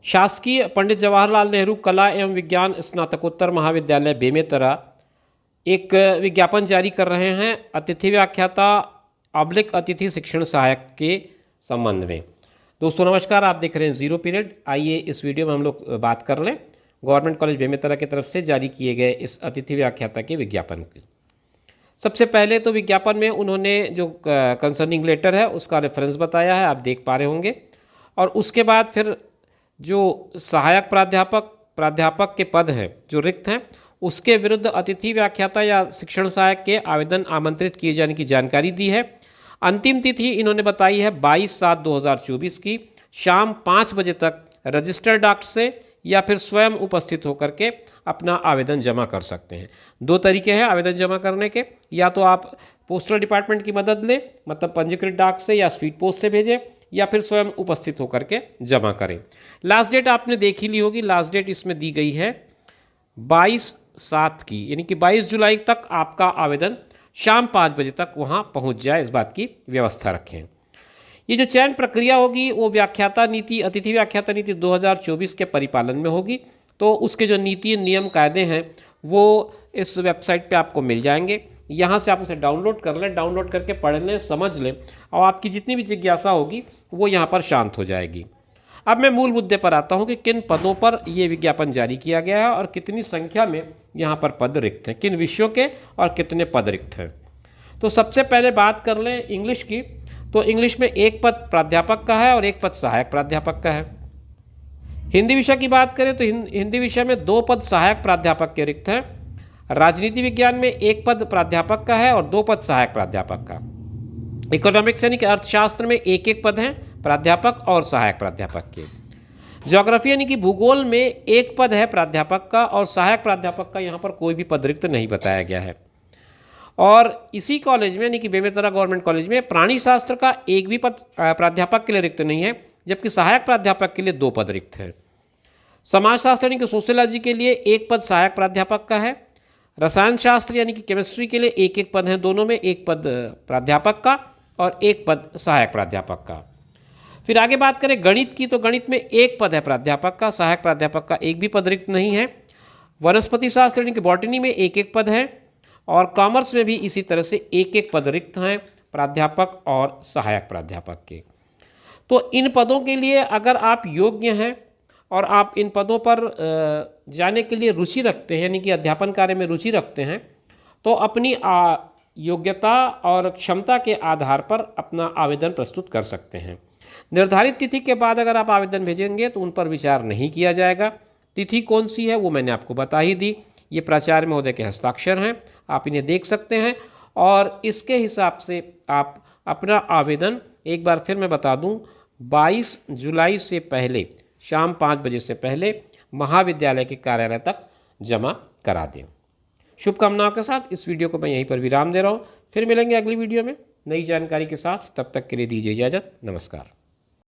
शासकीय पंडित जवाहरलाल नेहरू कला एवं विज्ञान स्नातकोत्तर महाविद्यालय बेमेतरा एक विज्ञापन जारी कर रहे हैं अतिथि व्याख्याता / अतिथि शिक्षण सहायक के संबंध में। दोस्तों नमस्कार, आप देख रहे हैं जीरो पीरियड। आइए इस वीडियो में हम लोग बात कर लें गवर्नमेंट कॉलेज बेमेतरा की तरफ से जारी किए गए इस अतिथि व्याख्याता के विज्ञापन की। सबसे पहले तो विज्ञापन में उन्होंने जो कंसर्निंग लेटर है उसका रेफरेंस बताया है, आप देख पा रहे होंगे। और उसके बाद फिर जो सहायक प्राध्यापक के पद हैं जो रिक्त हैं उसके विरुद्ध अतिथि व्याख्याता या शिक्षण सहायक के आवेदन आमंत्रित किए जाने की जानकारी दी है। अंतिम तिथि इन्होंने बताई है 22/7/2024 की शाम 5 बजे तक रजिस्टर्ड डाक से या फिर स्वयं उपस्थित होकर के अपना आवेदन जमा कर सकते हैं। दो तरीके हैं आवेदन जमा करने के, या तो आप पोस्टल डिपार्टमेंट की मदद लें, मतलब पंजीकृत डाक से या स्पीड पोस्ट से भेजें, या फिर स्वयं उपस्थित होकर के जमा करें। लास्ट डेट आपने देख ही ली होगी, लास्ट डेट इसमें दी गई है 22/7 की, यानी कि 22 जुलाई तक आपका आवेदन शाम 5 बजे तक वहाँ पहुँच जाए, इस बात की व्यवस्था रखें। ये जो चयन प्रक्रिया होगी वो अतिथि व्याख्याता नीति 2024 के परिपालन में होगी। तो उसके जो नीति नियम कायदे हैं वो इस वेबसाइट पे आपको मिल जाएंगे। यहाँ से आप उसे डाउनलोड कर लें, डाउनलोड करके पढ़ लें, समझ लें, और आपकी जितनी भी जिज्ञासा होगी वो यहाँ पर शांत हो जाएगी। अब मैं मूल मुद्दे पर आता हूँ कि किन पदों पर ये विज्ञापन जारी किया गया है और कितनी संख्या में यहाँ पर पद रिक्त हैं, किन विषयों के और कितने पद रिक्त हैं। तो सबसे पहले बात कर लें इंग्लिश की। तो इंग्लिश में एक पद प्राध्यापक का है और एक पद सहायक प्राध्यापक का है। हिंदी विषय की बात करें तो हिंदी विषय में 2 पद सहायक प्राध्यापक के रिक्त हैं। राजनीति विज्ञान में 1 पद प्राध्यापक का है और 2 पद सहायक प्राध्यापक का। इकोनॉमिक्स यानी कि अर्थशास्त्र में 1 पद हैं प्राध्यापक और सहायक प्राध्यापक के। ज्योग्राफी यानी कि भूगोल में 1 पद है प्राध्यापक का और सहायक प्राध्यापक का यहाँ पर कोई भी पद रिक्त नहीं बताया गया है। और इसी कॉलेज में यानी कि बेमेतरा गवर्नमेंट कॉलेज में प्राणी शास्त्र का 1 भी पद प्राध्यापक के लिए रिक्त नहीं है, जबकि सहायक प्राध्यापक के लिए 2 पद रिक्त हैं। समाजशास्त्र यानी कि सोशियोलॉजी के लिए 1 पद सहायक प्राध्यापक का है। रसायन शास्त्र यानी कि केमिस्ट्री के लिए 1 पद है, दोनों में 1 पद प्राध्यापक का और 1 पद सहायक प्राध्यापक का। फिर आगे बात करें गणित की, तो गणित में 1 पद है प्राध्यापक का, सहायक प्राध्यापक का 1 भी पद रिक्त नहीं है। वनस्पति शास्त्र यानी कि बॉटनी में 1 पद है और कॉमर्स में भी इसी तरह से 1 पद रिक्त हैं प्राध्यापक और सहायक प्राध्यापक के। तो इन पदों के लिए अगर आप योग्य हैं और आप इन पदों पर जाने के लिए रुचि रखते हैं, यानी कि अध्यापन कार्य में रुचि रखते हैं, तो अपनी योग्यता और क्षमता के आधार पर अपना आवेदन प्रस्तुत कर सकते हैं। निर्धारित तिथि के बाद अगर आप आवेदन भेजेंगे तो उन पर विचार नहीं किया जाएगा। तिथि कौन सी है वो मैंने आपको बता ही दी। ये प्राचार्य महोदय के हस्ताक्षर हैं, आप इन्हें देख सकते हैं और इसके हिसाब से आप अपना आवेदन, एक बार फिर मैं बता दूं, 22 जुलाई से पहले शाम 5 बजे से पहले महाविद्यालय के कार्यालय तक जमा करा दें। शुभकामनाओं के साथ इस वीडियो को मैं यहीं पर विराम दे रहा हूँ। फिर मिलेंगे अगली वीडियो में नई जानकारी के साथ। तब तक के लिए दीजिए इजाज़त। नमस्कार।